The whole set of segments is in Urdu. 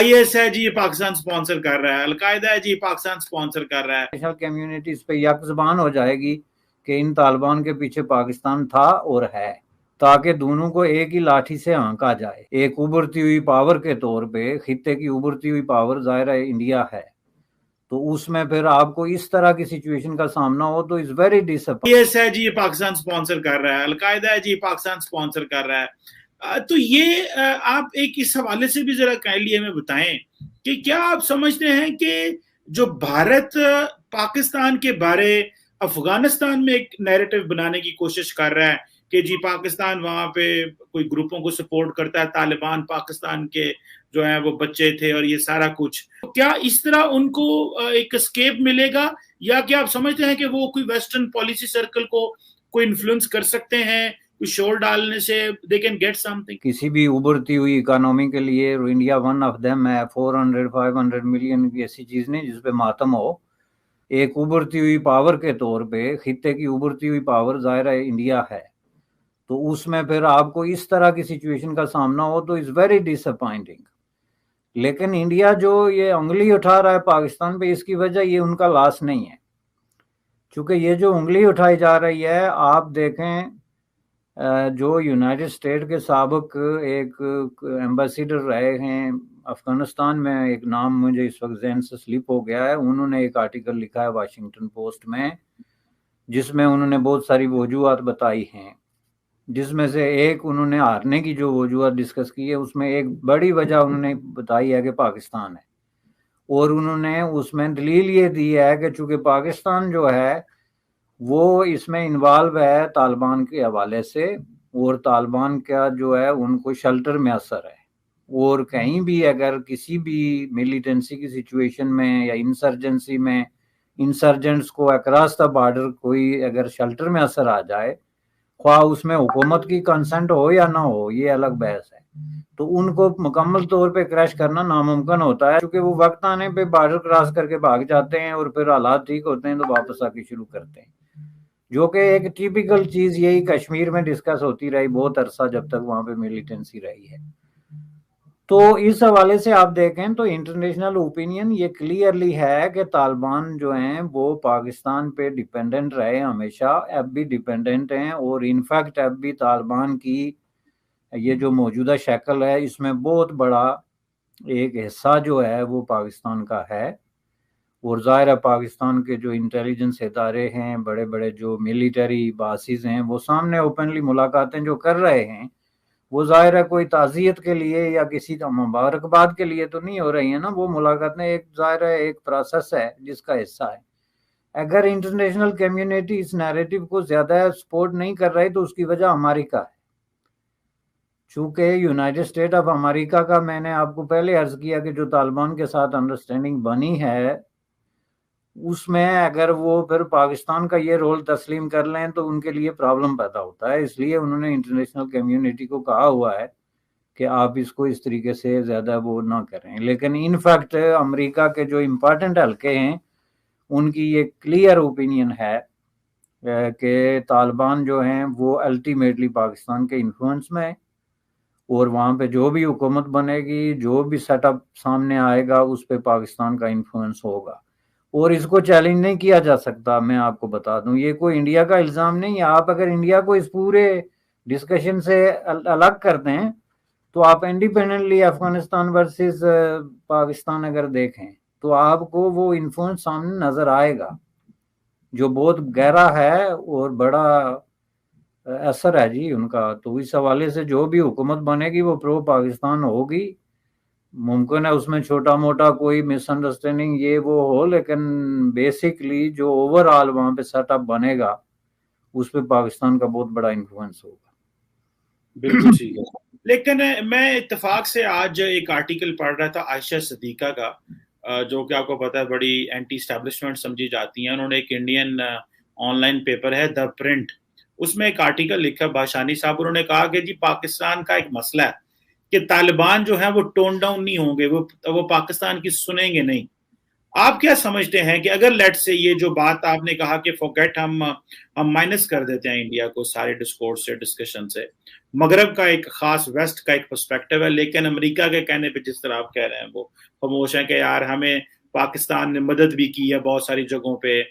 IS ہے جی یہ پاکستان سپانسر کر رہا ہے, القاعدہ ہے جی پاکستان سپانسر کر رہا ہے. انٹرنیشنل کمیونٹی اس پہ یک زبان ہو جائے گی کہ ان طالبان کے پیچھے پاکستان تھا اور ہے, تاکہ دونوں کو ایک ہی لاٹھی سے ہانکا جائے. ایک ابھرتی ہوئی پاور کے طور پہ خطے کی ابھرتی ہوئی پاور ظاہر ہے انڈیا ہے, تو اس میں پھر آپ کو اس طرح کی سچویشن کا سامنا ہو تو is very disappointing. IS ہے جی یہ پاکستان سپانسر کر رہا ہے, القاعدہ ہے جی پاکستان سپانسر کر رہا ہے. تو یہ آپ ایک اس حوالے سے بھی ذرا کائنڈلی ہمیں بتائیں کہ کیا آپ سمجھتے ہیں کہ جو بھارت پاکستان کے بارے افغانستان میں ایک نیریٹو بنانے کی کوشش کر رہا ہے کہ جی پاکستان وہاں پہ کوئی گروپوں کو سپورٹ کرتا ہے, طالبان پاکستان کے جو ہیں وہ بچے تھے اور یہ سارا کچھ, کیا اس طرح ان کو ایک اسکیپ ملے گا, یا کیا آپ سمجھتے ہیں کہ وہ کوئی ویسٹرن پالیسی سرکل کو کوئی انفلوئنس کر سکتے ہیں, کوئی شور ڈالنے سے they can get something؟ کسی بھی ابھرتی ہوئی اکانومی کے لیے انڈیا ون آف دیم ہے. 400-500 ملین کی ایسی چیز نہیں جس پہ ماتم ہو. ایک ابھرتی ہوئی پاور کے طور پہ خطے کی ابھرتی ہوئی پاور ظاہر ہے انڈیا ہے, تو اس میں پھر آپ کو اس طرح کی سچویشن کا سامنا ہو تو از ویری ڈس اپوائنٹنگ. لیکن انڈیا جو یہ انگلی اٹھا رہا ہے پاکستان پہ, اس کی وجہ یہ ان کا لاس نہیں ہے, چونکہ یہ جو انگلی اٹھائی جا رہی ہے, آپ دیکھیں جو یونائٹڈ اسٹیٹ کے سابق ایک ایمبیسیڈر رہے ہیں افغانستان میں, ایک نام مجھے اس وقت ذہن سے سلپ ہو گیا ہے, انہوں نے ایک آرٹیکل لکھا ہے واشنگٹن پوسٹ میں جس میں انہوں نے بہت ساری وجوہات بتائی ہیں, جس میں سے ایک انہوں نے ہارنے کی جو وجوہات ڈسکس کی ہے اس میں ایک بڑی وجہ انہوں نے بتائی ہے کہ پاکستان ہے, اور انہوں نے اس میں دلیل یہ دی ہے کہ چونکہ پاکستان جو ہے وہ اس میں انوالو ہے طالبان کے حوالے سے, اور طالبان کا جو ہے ان کو شیلٹر میں اثر ہے, اور کہیں بھی اگر کسی بھی ملیٹنسی کی سچویشن میں یا انسرجنسی میں انسرجنٹس کو اکراس دا بارڈر کوئی اگر شیلٹر میں اثر آ جائے, خواہ اس میں حکومت کی کنسنٹ ہو یا نہ ہو, یہ الگ بحث ہے, تو ان کو مکمل طور پہ کریش کرنا ناممکن ہوتا ہے, کیونکہ وہ وقت آنے پہ بارڈر کراس کر کے بھاگ جاتے ہیں اور پھر حالات ٹھیک ہوتے ہیں تو واپس آ کے شروع کرتے ہیں, جو کہ ایک ٹیپیکل چیز یہی کشمیر میں ڈسکس ہوتی رہی بہت عرصہ جب تک وہاں پہ ملیٹنسی رہی ہے. تو اس حوالے سے آپ دیکھیں تو انٹرنیشنل اوپینین یہ کلیئرلی ہے کہ طالبان جو ہیں وہ پاکستان پہ ڈیپینڈنٹ رہے ہمیشہ, اب بھی ڈیپینڈنٹ ہیں, اور انفیکٹ اب بھی طالبان کی یہ جو موجودہ شکل ہے اس میں بہت بڑا ایک حصہ جو ہے وہ پاکستان کا ہے, اور ظاہر ہے پاکستان کے جو انٹیلیجنس ادارے ہیں, بڑے بڑے جو ملیٹری باسز ہیں, وہ سامنے اوپنلی ملاقاتیں جو کر رہے ہیں, وہ ظاہر ہے کوئی تعزیت کے لیے یا کسی مبارکباد کے لیے تو نہیں ہو رہی ہیں نا, وہ ملاقاتیں ایک ظاہر ہے ایک پروسیس ہے جس کا حصہ ہے. اگر انٹرنیشنل کمیونٹی اس نیریٹو کو زیادہ سپورٹ نہیں کر رہی تو اس کی وجہ امریکہ ہے, چونکہ یونائٹڈ اسٹیٹ آف امریکہ کا میں نے آپ کو پہلے عرض کیا کہ جو طالبان کے ساتھ انڈرسٹینڈنگ بنی ہے اس میں اگر وہ پھر پاکستان کا یہ رول تسلیم کر لیں تو ان کے لیے پرابلم پیدا ہوتا ہے, اس لیے انہوں نے انٹرنیشنل کمیونٹی کو کہا ہوا ہے کہ آپ اس کو اس طریقے سے زیادہ وہ نہ کریں. لیکن ان فیکٹ امریکہ کے جو امپارٹنٹ حلقے ہیں ان کی یہ کلیئر اوپینین ہے کہ طالبان جو ہیں وہ الٹیمیٹلی پاکستان کے انفلوئنس میں, اور وہاں پہ جو بھی حکومت بنے گی, جو بھی سیٹ اپ سامنے آئے گا اس پہ پاکستان کا انفلوئنس ہوگا, اور اس کو چیلنج نہیں کیا جا سکتا. میں آپ کو بتا دوں یہ کوئی انڈیا کا الزام نہیں ہے. آپ اگر انڈیا کو اس پورے ڈسکشن سے الگ کرتے ہیں تو آپ انڈیپینڈنٹلی افغانستان ورسز پاکستان اگر دیکھیں تو آپ کو وہ انفلوئنس سامنے نظر آئے گا جو بہت گہرا ہے اور بڑا اثر ہے جی ان کا. تو اس حوالے سے جو بھی حکومت بنے گی وہ پرو پاکستان ہوگی. ممکن ہے اس میں چھوٹا موٹا کوئی مس انڈرسٹینڈنگ یہ وہ ہو, لیکن بیسکلی جو اوور آل وہاں پہ سیٹ اپ بنے گا اس پہ پاکستان کا بہت بڑا انفلوئنس ہوگا. بالکل ٹھیک ہے. لیکن میں اتفاق سے آج ایک آرٹیکل پڑھ رہا تھا عائشہ صدیقہ کا, جو کہ آپ کو پتا ہے بڑی اینٹی اسٹیبلشمنٹ سمجھی جاتی ہیں. انہوں نے ایک انڈین آن لائن پیپر ہے دا پرنٹ, اس میں ایک آرٹیکل لکھا باشانی صاحب. انہوں نے کہا کہ جی پاکستان کا ایک مسئلہ ہے کہ طالبان جو ہیں وہ ٹون ڈاؤن نہیں ہوں گے, وہ پاکستان کی سنیں گے نہیں, آپ کیا سمجھتے ہیں کہ اگر لیٹ سے یہ جو بات آپ نے کہا کہ فوگیٹ ہم مائنس کر دیتے ہیں انڈیا کو سارے ڈسکورس سے ڈسکشن سے، مغرب کا ایک خاص ویسٹ کا ایک پرسپیکٹو ہے، لیکن امریکہ کے کہنے پہ جس طرح آپ کہہ رہے ہیں وہ خاموش ہیں کہ یار ہمیں پاکستان نے مدد بھی کی ہے بہت ساری جگہوں پہ،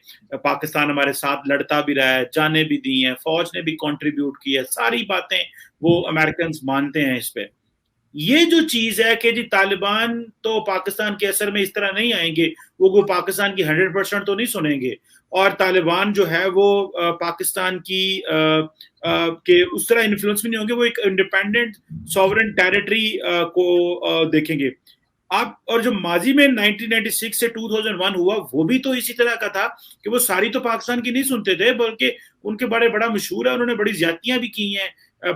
پاکستان ہمارے ساتھ لڑتا بھی رہا ہے، جانیں بھی دی ہیں، فوج نے بھی کنٹریبیوٹ کی ہے، ساری باتیں وہ امریکنز مانتے ہیں اس پہ. یہ جو چیز ہے کہ جی طالبان تو پاکستان کے اثر میں اس طرح نہیں آئیں گے، وہ پاکستان کی 100% تو نہیں سنیں گے، اور طالبان جو ہے وہ پاکستان کی کہ اس طرح انفلوئنس بھی نہیں ہوں گے، وہ ایک انڈیپینڈنٹ سوورن ٹیریٹری کو دیکھیں گے. آپ اور جو ماضی میں 1996 سے 2001 ہوا وہ بھی تو اسی طرح کا تھا کہ وہ ساری تو پاکستان کی نہیں سنتے تھے، بلکہ ان کے بڑا مشہور ہے، انہوں نے بڑی زیادتیاں بھی کی ہیں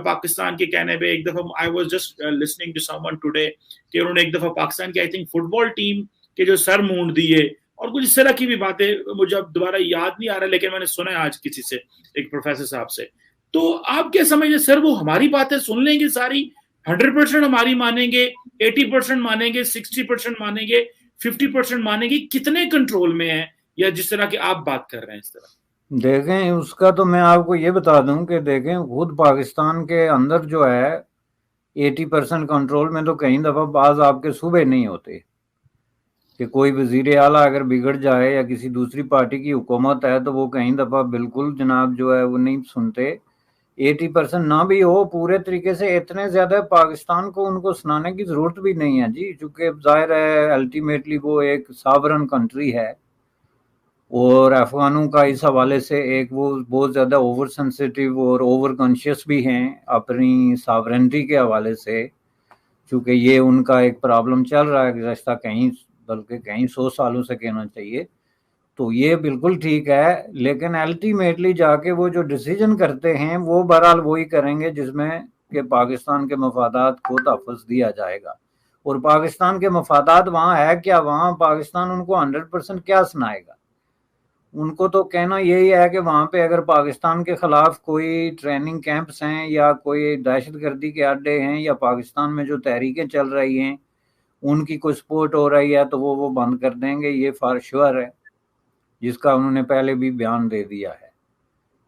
پاکستان کے کہنے پہ. ایک دفعہ I was just listening to someone today کہ انہوں نے ایک دفعہ پاکستان کی I think football team کے جو سر مونڈ دیے اور کچھ اس طرح کی بھی باتیں، مجھے اب دوبارہ یاد نہیں آ رہا، لیکن میں نے سنا ہے آج کسی سے، ایک پروفیسر صاحب سے. تو آپ کیا سمجھیں سر، وہ ہماری باتیں سن لیں گے ساری، 100% ہماری مانیں گے، 80% مانیں گے، 60% مانیں گے، 50% مانیں گے؟ کتنے کنٹرول میں ہیں یا جس طرح کہ آپ بات کر رہے ہیں اس طرح؟ دیکھیں اس کا تو میں آپ کو یہ بتا دوں کہ دیکھیں خود پاکستان کے اندر جو ہے 80% کنٹرول میں تو کئی دفعہ بعض آپ کے صوبے نہیں ہوتے، کہ کوئی وزیر اعلیٰ اگر بگڑ جائے یا کسی دوسری پارٹی کی حکومت ہے تو وہ کئی دفعہ بالکل جناب جو ہے وہ نہیں سنتے. 80% نہ بھی ہو پورے طریقے سے، اتنے زیادہ پاکستان کو ان کو سنانے کی ضرورت بھی نہیں ہے جی، چونکہ ظاہر ہے الٹیمیٹلی وہ ایک ساورن کنٹری ہے، اور افغانوں کا اس حوالے سے ایک وہ بہت زیادہ اوور سینسیٹیو اور اوور کانشیس بھی ہیں اپنی ساورنٹی کے حوالے سے، چونکہ یہ ان کا ایک پرابلم چل رہا ہے گزشتہ بلکہ کئی 100 سالوں سے کہنا چاہیے. تو یہ بالکل ٹھیک ہے، لیکن الٹیمیٹلی جا کے وہ جو ڈیسیجن کرتے ہیں وہ بہرحال وہی کریں گے جس میں کہ پاکستان کے مفادات کو تحفظ دیا جائے گا. اور پاکستان کے مفادات وہاں ہے کیا؟ وہاں پاکستان ان کو 100% کیا سنائے گا؟ ان کو تو کہنا یہی ہے کہ وہاں پہ اگر پاکستان کے خلاف کوئی ٹریننگ کیمپس ہیں یا کوئی دہشت گردی کے اڈے ہیں یا پاکستان میں جو تحریکیں چل رہی ہیں ان کی کوئی سپورٹ ہو رہی ہے تو وہ بند کر دیں گے، یہ فار شور ہے، جس کا انہوں نے پہلے بھی بیان دے دیا ہے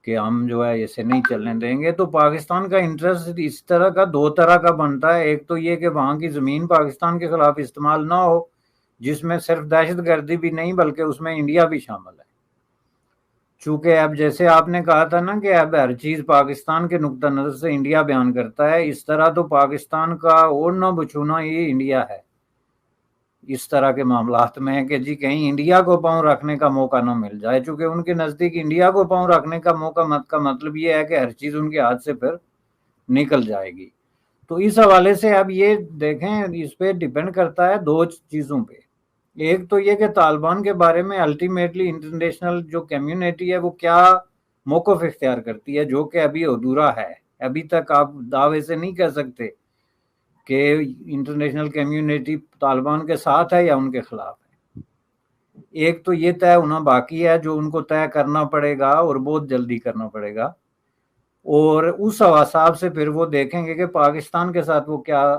کہ ہم جو ہے اسے نہیں چلنے دیں گے. تو پاکستان کا انٹرسٹ اس طرح کا 2 طرح کا بنتا ہے، ایک تو یہ کہ وہاں کی زمین پاکستان کے خلاف استعمال نہ ہو، جس میں صرف دہشت گردی بھی نہیں بلکہ اس میں انڈیا بھی شامل ہے. چونکہ اب جیسے آپ نے کہا تھا نا کہ اب ہر چیز پاکستان کے نقطہ نظر سے انڈیا بیان کرتا ہے، اس طرح تو پاکستان کا اوڑھنا بچھونا یہ انڈیا ہے اس طرح کے معاملات میں، کہ جی کہیں انڈیا کو پاؤں رکھنے کا موقع نہ مل جائے، چونکہ ان کے نزدیک انڈیا کو پاؤں رکھنے کا موقع کا مطلب یہ ہے کہ ہر چیز ان کے ہاتھ سے پھر نکل جائے گی. تو اس حوالے سے اب یہ دیکھیں اس پہ ڈیپینڈ کرتا ہے 2 چیزوں پہ. ایک تو یہ کہ طالبان کے بارے میں الٹیمیٹلی انٹرنیشنل جو کمیونٹی ہے وہ کیا موقف اختیار کرتی ہے، جو کہ ابھی ادھورا ہے. ابھی تک آپ دعوے سے نہیں کہہ سکتے کہ انٹرنیشنل کمیونٹی طالبان کے ساتھ ہے یا ان کے خلاف ہے. ایک تو یہ طے ہونا باقی ہے جو ان کو طے کرنا پڑے گا اور بہت جلدی کرنا پڑے گا، اور اس حساب سے پھر وہ دیکھیں گے کہ پاکستان کے ساتھ وہ کیا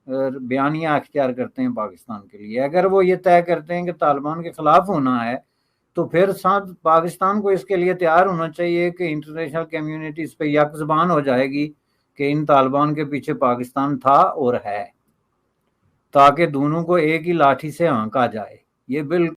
بیانیہ اختیار کرتے ہیں پاکستان کے لیے. اگر وہ یہ طے کرتے ہیں کہ طالبان کے خلاف ہونا ہے تو پھر ساتھ پاکستان کو اس کے لیے تیار ہونا چاہیے کہ انٹرنیشنل کمیونٹی اس پہ یک زبان ہو جائے گی کہ ان طالبان کے پیچھے پاکستان تھا اور ہے، تاکہ دونوں کو ایک ہی لاٹھی سے ہانکا جائے. یہ بالکل